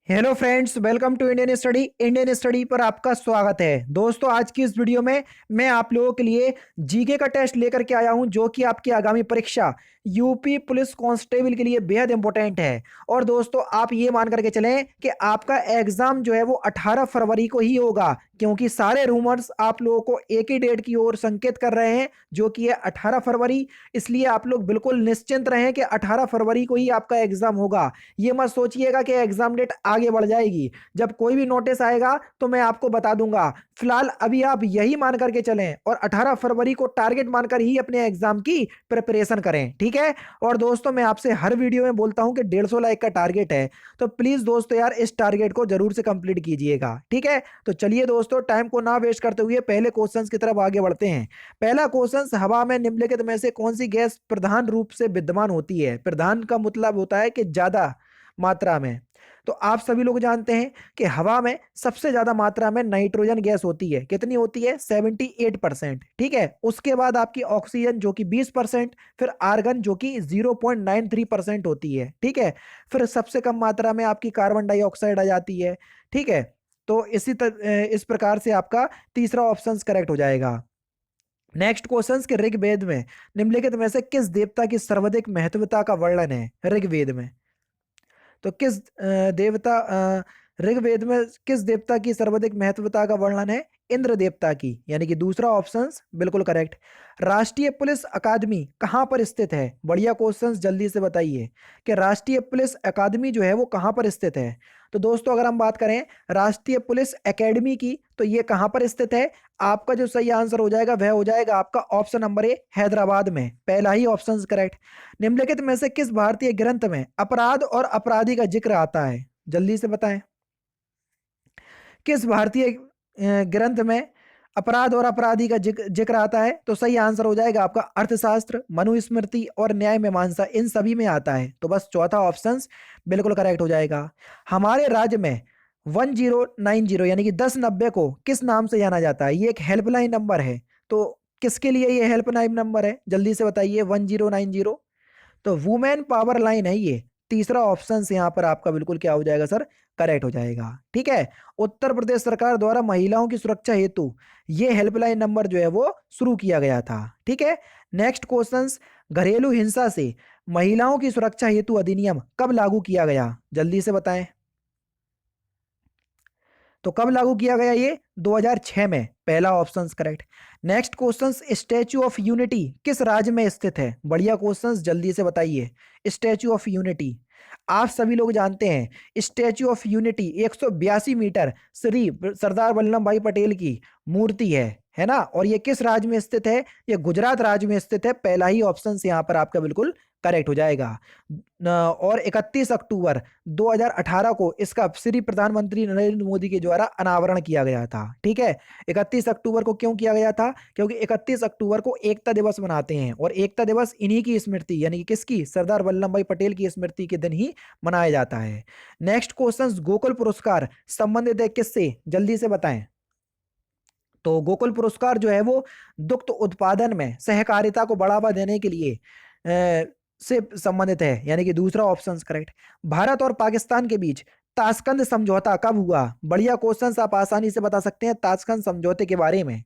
Hello friends, welcome to Indian study पर आपका स्वागत है। दोस्तों, आज की इस वीडियो में मैं आप लोगों के लिए जीके का टेस्ट लेकर के आया हूं, जो कि आपकी आगामी परीक्षा यूपी पुलिस कांस्टेबल के लिए बेहद इंपॉर्टेंट है। और दोस्तों, आप ये मान करके चलें कि आपका एग्जाम जो है वो 18 फरवरी को ही होगा, क्योंकि सारे रूमर्स आप लोगों को एक ही डेट की ओर संकेत कर रहे हैं, जो कि है 18 फरवरी। इसलिए आप लोग बिल्कुल निश्चिंत रहें कि 18 फरवरी को ही आपका एग्जाम होगा। ये मत सोचिएगा कि एग्जाम डेट आगे बढ़ जाएगी। जब कोई भी नोटिस आएगा तो मैं आपको बता दूंगा। फिलहाल अभी आप यही मान करके चलें और 18 फरवरी को टारगेट मानकर ही अपने एग्जाम की प्रिपरेशन करें, ठीक है। और दोस्तों, मैं आपसे हर वीडियो में बोलता हूं कि 150 लाइक का टारगेट है, तो प्लीज दोस्तों यार, इस टारगेट को जरूर से कंप्लीट कीजिएगा, ठीक है। तो चलिए दोस्तों, टाइम को ना वेस्ट करते हुए पहले क्वेश्चंस की तरफ आगे बढ़ते हैं। पहला क्वेश्चन, हवा में निम्नलिखित में से कौन सी गैस प्रधान रूप से विद्यमान होती है। प्रधान का मतलब होता है कि ज्यादा मात्रा में। तो आप सभी लोग जानते हैं कि हवा में सबसे ज्यादा मात्रा में नाइट्रोजन गैस होती है। कितनी होती है? 78%, ठीक है। उसके बाद आपकी ऑक्सीजन जो कि 20%, फिर आर्गन जो कि 0.93% होती है, ठीक है। फिर सबसे कम मात्रा में आपकी कार्बन डाइऑक्साइड आ जाती है, ठीक है। तो इस प्रकार से आपका तीसरा ऑप्शन करेक्ट हो जाएगा। नेक्स्ट क्वेश्चन के ऋग्वेद में निम्नलिखित में से किस देवता की सर्वाधिक महत्वता का वर्णन है ऋग्वेद में? तो ऋग्वेद में किस देवता की सर्वाधिक महत्वता का वर्णन है? इंद्र देवता की, यानी कि दूसरा ऑप्शन बिल्कुल करेक्ट। राष्ट्रीय पुलिस अकादमी कहाँ पर स्थित है? बढ़िया क्वेश्चन, जल्दी से बताइए कि राष्ट्रीय पुलिस अकादमी जो है वो कहाँ पर स्थित है। तो दोस्तों, अगर हम बात करें राष्ट्रीय पुलिस एकेडमी की, तो ये कहाँ पर स्थित है? आपका जो सही आंसर हो जाएगा वह हो जाएगा आपका ऑप्शन नंबर ए, हैदराबाद में। पहला ही ऑप्शन करेक्ट। निम्नलिखित में से किस भारतीय ग्रंथ में अपराध और अपराधी का जिक्र आता है? जल्दी से बताएं। किस भारतीय ग्रंथ में अपराध और अपराधी का जिक्र आता है? तो सही आंसर हो जाएगा आपका अर्थशास्त्र, मनुस्मृति और न्याय मीमांसा, इन सभी में आता है। तो बस चौथा ऑप्शन बिल्कुल करेक्ट हो जाएगा। हमारे राज्य में 1090 यानी कि 1090 को किस नाम से जाना जाता है? ये एक हेल्पलाइन नंबर है, तो किसके लिए ये हेल्पलाइन नंबर है? जल्दी से बताइए। 1090, तो वुमेन पावर लाइन है ये। तीसरा ऑप्शन यहाँ पर आपका बिल्कुल क्या हो जाएगा सर? करेक्ट हो जाएगा, ठीक है। उत्तर प्रदेश सरकार द्वारा महिलाओं की सुरक्षा हेतु ये हेल्पलाइन नंबर जो है वो शुरू किया गया था, ठीक है। नेक्स्ट क्वेश्चन, घरेलू हिंसा से महिलाओं की सुरक्षा हेतु अधिनियम कब लागू किया गया? जल्दी से बताएं। तो कब लागू किया गया ये? 2006 में। पहला option correct. Next question, statue of unity किस राज्य में स्थित है? बढ़िया क्वेश्चन, जल्दी से बताइए। स्टैच्यू ऑफ यूनिटी, आप सभी लोग जानते हैं statue of unity 182 metre Shri Sardar Vallabhbhai Patel की मूर्ति है ना। और ये किस राज्य में स्थित है? ये गुजरात राज्य में स्थित है। पहला ही ऑप्शन यहाँ पर आपका बिल्कुल करेक्ट हो जाएगा। और 31 अक्टूबर 2018 को इसका श्री प्रधानमंत्री नरेंद्र मोदी के द्वारा अनावरण किया गया था, ठीक है। 31 अक्टूबर को क्यों किया गया था? क्योंकि 31 अक्टूबर को एकता दिवस मनाते हैं, और एकता दिवस इन्हीं की स्मृति यानी कि किसकी? सरदार वल्लभ भाई पटेल की स्मृति के दिन ही मनाया जाता है। नेक्स्ट क्वेश्चन, गोकुल पुरस्कार संबंधित है किससे? जल्दी से बताएं। तो गोकुल पुरस्कार जो है वो दुग्ध उत्पादन में सहकारिता को बढ़ावा देने के लिए से संबंधित है, यानी कि दूसरा ऑप्शन करेक्ट। भारत और पाकिस्तान के बीच ताशकंद समझौता कब हुआ? बढ़िया क्वेश्चन, आप आसानी से बता सकते हैं ताशकंद समझौते के बारे में।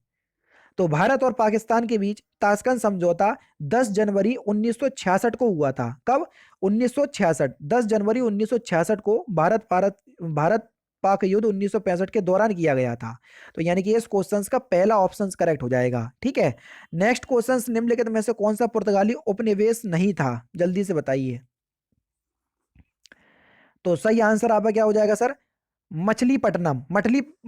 तो भारत और पाकिस्तान के बीच ताशकंद समझौता 10 जनवरी 1966 को हुआ था। कब? 1966, 10 जनवरी 1966 को भारत पाक युद्ध 1965 के दौरान किया गया था। तो यानी कि इस क्वेश्चन का पहला ऑप्शन करेक्ट हो जाएगा, ठीक है। नेक्स्ट क्वेश्चन, निम्नलिखित में से कौन सा पुर्तगाली उपनिवेश नहीं था? जल्दी से बताइए। तो सही आंसर आपका क्या हो जाएगा सर? मछलीपट्टनम।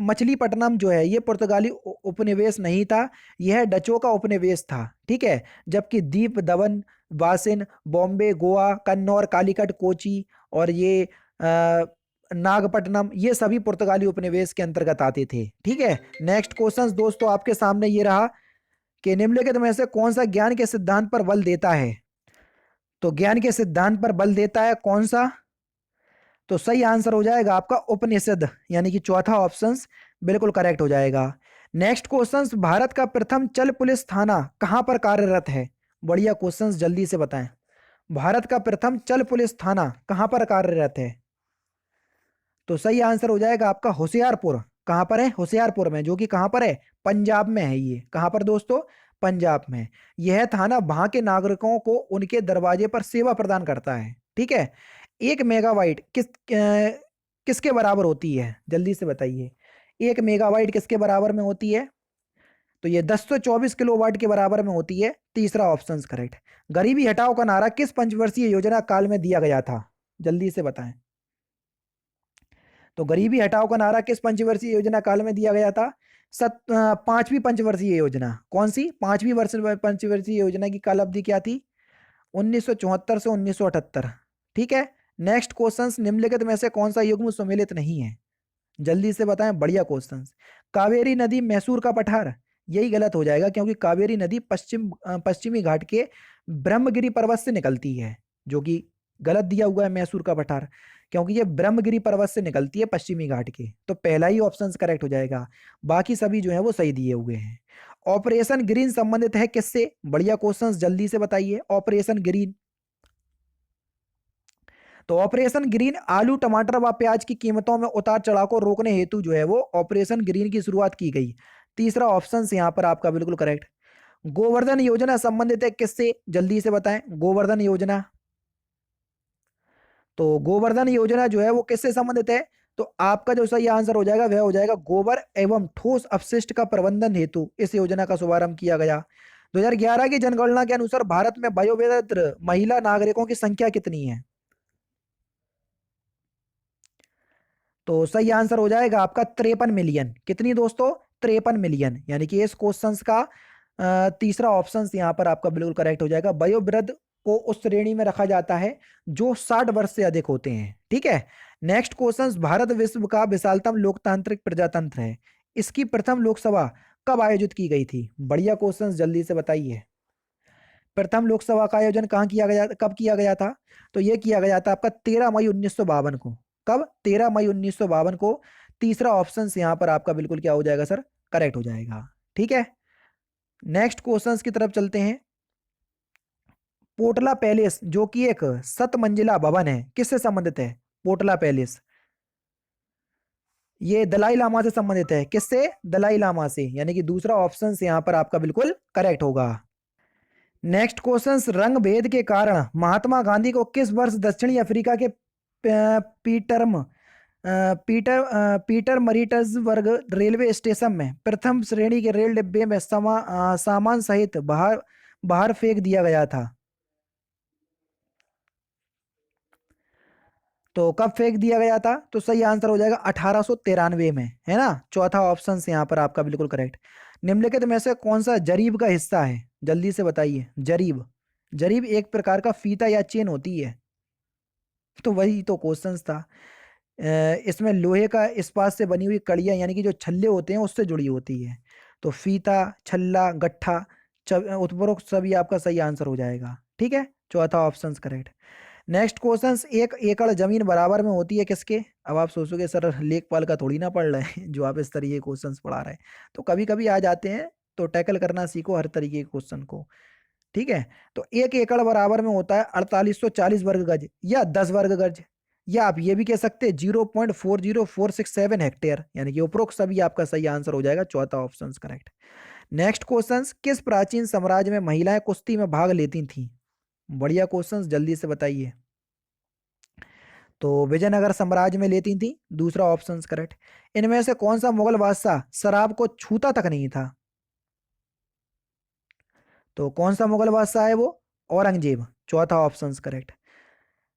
मछलीपट्टनम जो है ये पुर्तगाली उपनिवेश नहीं था, यह डचों का उपनिवेश था, ठीक है। जबकि द्वीप दमन, वासिन, बॉम्बे, गोवा, कन्नौर, कालीकट, कोची और ये नागपट्टनम, ये सभी पुर्तगाली उपनिवेश के अंतर्गत आते थे, ठीक है। नेक्स्ट क्वेश्चन दोस्तों आपके सामने ये रहा कि निम्नलिखित में से कौन सा ज्ञान के सिद्धांत पर बल देता है? तो ज्ञान के सिद्धांत पर बल देता है कौन सा? तो सही आंसर हो जाएगा आपका उपनिषद, यानी कि चौथा ऑप्शन बिल्कुल करेक्ट हो जाएगा। नेक्स्ट क्वेश्चन, भारत का प्रथम चल पुलिस थाना कहां पर कार्यरत है? बढ़िया क्वेश्चन, जल्दी से बताएं। भारत का प्रथम चल पुलिस थाना कहां पर कार्यरत है? तो सही आंसर हो जाएगा आपका होशियारपुर। कहाँ पर है? होशियारपुर में, जो कि कहाँ पर है? पंजाब में है। ये कहाँ पर दोस्तों? पंजाब में। यह थाना वहां के नागरिकों को उनके दरवाजे पर सेवा प्रदान करता है। ठीक है। 1 मेगाबाइट किसके बराबर होती है? जल्दी से बताइए। 1 मेगाबाइट किसके बराबर में होती है? तो ये 1024 किलोवाट के बराबर में होती है। तीसरा ऑप्शन करेक्ट। गरीबी हटाओ का नारा किस पंचवर्षीय योजना काल में दिया गया था? जल्दी से बताएं। तो गरीबी हटाओ का नारा किस पंचवर्षीय योजना काल में दिया गया था? पांचवी पंचवर्षीय योजना। कौन सी? पांचवी वर्ष पंचवर्षीय योजना की काल अवधि क्या थी? 1974 से 1978। ठीक है। नेक्स्ट क्वेश्चन, निम्नलिखित में से कौन सा युग्म सम्मिलित नहीं है? जल्दी से बताएं, बढ़िया क्वेश्चन। कावेरी नदी मैसूर का पठार, यही गलत हो जाएगा क्योंकि कावेरी नदी पश्चिमी घाट के ब्रह्मगिरी पर्वत से निकलती है, जो कि गलत दिया हुआ है मैसूर का पठार, क्योंकि ये ब्रह्मगिरी पर्वत से निकलती है पश्चिमी घाट के। तो पहला ही ऑप्शन करेक्ट हो जाएगा, बाकी सभी जो है वो सही दिए हुए हैं। ऑपरेशन ग्रीन संबंधित है किससे? बढ़िया क्वेश्चन, जल्दी से बताइए। ऑपरेशन ग्रीन, तो ऑपरेशन ग्रीन आलू टमाटर व प्याज की कीमतों में उतार चढ़ाव को रोकने हेतु जो है वो ऑपरेशन ग्रीन की शुरुआत की गई। तीसरा ऑप्शन यहां पर आपका बिल्कुल करेक्ट। गोवर्धन योजना संबंधित है किससे? जल्दी से बताएं। गोवर्धन योजना, तो गोवर्धन योजना जो है वो किससे संबंधित है? तो आपका जो सही आंसर हो जाएगा वह हो जाएगा गोबर एवं ठोस अपशिष्ट का प्रबंधन हेतु इस योजना का शुभारंभ किया गया। 2011 की जनगणना के अनुसार भारत में वयोवृद्ध महिला नागरिकों की संख्या कितनी है? तो सही आंसर हो जाएगा आपका 53 मिलियन। कितनी दोस्तों? 53 मिलियन। यानी कि इस क्वेश्चन का तीसरा ऑप्शन यहाँ पर आपका बिल्कुल करेक्ट हो जाएगा। वयोवृद्ध को उस श्रेणी में रखा जाता है जो 60 वर्ष से अधिक होते हैं। ठीक है। नेक्स्ट क्वेश्चन, भारत विश्व का विशालतम लोकतांत्रिक प्रजातंत्र है, इसकी प्रथम लोकसभा कब आयोजित की गई थी? बढ़िया क्वेश्चन, जल्दी से बताइए। प्रथम लोकसभा का आयोजन कहाँ किया गया, कब किया गया था? तो यह किया गया था आपका 13 मई 1952 को। कब? 13 मई 1952 को। तीसरा ऑप्शन यहाँ पर आपका बिल्कुल क्या हो जाएगा सर? करेक्ट हो जाएगा। ठीक है। नेक्स्ट क्वेश्चंस की तरफ चलते हैं। पोटला पैलेस जो कि एक 7 मंजिला भवन है, किससे संबंधित है? पोटला पैलेस ये दलाई लामा से संबंधित है। किससे? दलाई लामा से। यानी कि दूसरा ऑप्शन यहाँ पर आपका बिल्कुल करेक्ट होगा। नेक्स्ट क्वेश्चन, रंग भेद के कारण महात्मा गांधी को किस वर्ष दक्षिणी अफ्रीका के पीटरम पीटर मरीट्सबर्ग रेलवे स्टेशन में प्रथम श्रेणी के रेल डिब्बे में सामान सहित बाहर बाहर फेंक दिया गया था? तो कब फेंक दिया गया था? तो सही आंसर हो जाएगा 1893 में, है ना। चौथा ऑप्शन यहाँ पर आपका बिल्कुल करेक्ट। निम्नलिखित में से कौन सा जरीब का हिस्सा है? जल्दी से बताइए। जरीब, जरीब एक प्रकार का फीता या चेन होती है। तो वही तो क्वेश्चन था। इसमें लोहे का इस्पात से बनी हुई कड़ियां यानी कि जो छल्ले होते हैं उससे जुड़ी होती है। तो फीता, छल्ला, गट्ठा, उपरोक्त सभी आपका सही आंसर हो जाएगा। ठीक है। चौथा ऑप्शन करेक्ट। नेक्स्ट क्वेश्चन, 1 एकड़ जमीन बराबर में होती है किसके? अब आप सोचोगे सर लेखपाल का थोड़ी ना पढ़ रहे हैं जो आप इस तरीके के क्वेश्चंस पढ़ा रहे हैं। तो कभी कभी आ जाते हैं, तो टैकल करना सीखो हर तरीके के क्वेश्चन को। ठीक है। तो 1 एकड़ बराबर में होता है 4840 वर्ग गज या 10 वर्ग गज, या आप ये भी कह सकते हैं 0.40467 हेक्टेयर। यानी कि उपरोक्त सभी आपका सही आंसर हो जाएगा। चौथा ऑप्शन करेक्ट। नेक्स्ट क्वेश्चन, किस प्राचीन साम्राज्य में महिलाएं कुश्ती में भाग लेती थीं? बढ़िया क्वेश्चन, जल्दी से बताइए। तो विजयनगर साम्राज्य में लेती थी। दूसरा ऑप्शन करेक्ट। इनमें से कौन सा मुगल बादशाह शराब को छूता तक नहीं था? तो कौन सा मुगल बादशाह है वो? औरंगजेब। चौथा ऑप्शन करेक्ट।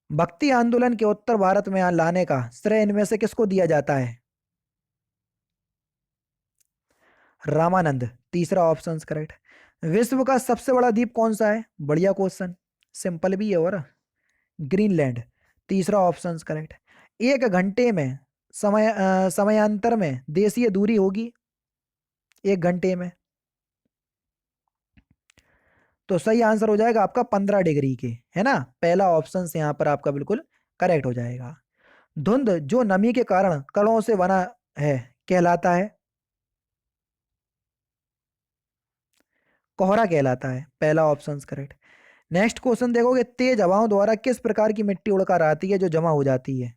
भक्ति आंदोलन के उत्तर भारत में लाने का श्रेय इनमें से किसको दिया जाता है? रामानंद। तीसरा ऑप्शन करेक्ट। विश्व का सबसे बड़ा द्वीप कौन सा है? बढ़िया क्वेश्चन, सिंपल भी है और ग्रीनलैंड। तीसरा ऑप्शन करेक्ट। 1 घंटे में समयांतर में देशीय दूरी होगी 1 घंटे में? तो सही आंसर हो जाएगा आपका 15 डिग्री के, है ना। पहला ऑप्शन यहाँ पर आपका बिल्कुल करेक्ट हो जाएगा। धुंध जो नमी के कारण कणों से बना है कहलाता है? कोहरा कहलाता है। पहला ऑप्शन करेक्ट। नेक्स्ट क्वेश्चन देखोगे, तेज हवाओं द्वारा किस प्रकार की मिट्टी उड़कर आती है जो जमा हो जाती है?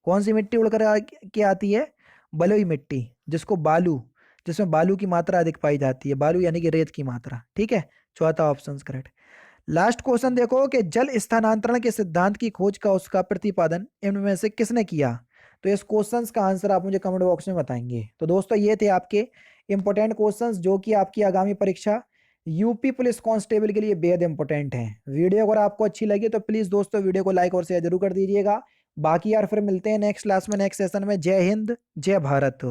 कौन सी मिट्टी उड़ कर के आती है? बलुई मिट्टी, जिसको बालू, जिसमें बालू की मात्रा अधिक पाई जाती है, बालू यानी कि रेत की मात्रा। ठीक है, चौथा ऑप्शन करेक्ट। लास्ट क्वेश्चन देखो कि जल स्थानांतरण के सिद्धांत की खोज का उसका प्रतिपादन इनमें से किसने किया? तो इस क्वेश्चंस का आंसर आप मुझे कमेंट बॉक्स में बताएंगे। तो दोस्तों ये थे आपके इंपॉर्टेंट क्वेश्चंस जो कि आपकी आगामी परीक्षा यूपी पुलिस कांस्टेबल के लिए बेहद इंपॉर्टेंट हैं। वीडियो अगर आपको अच्छी लगी तो प्लीज दोस्तों वीडियो को लाइक और शेयर जरूर कर दीजिएगा। बाकी यार फिर मिलते हैं नेक्स्ट क्लास में, नेक्स्ट सेशन में। जय हिंद, जय भारत।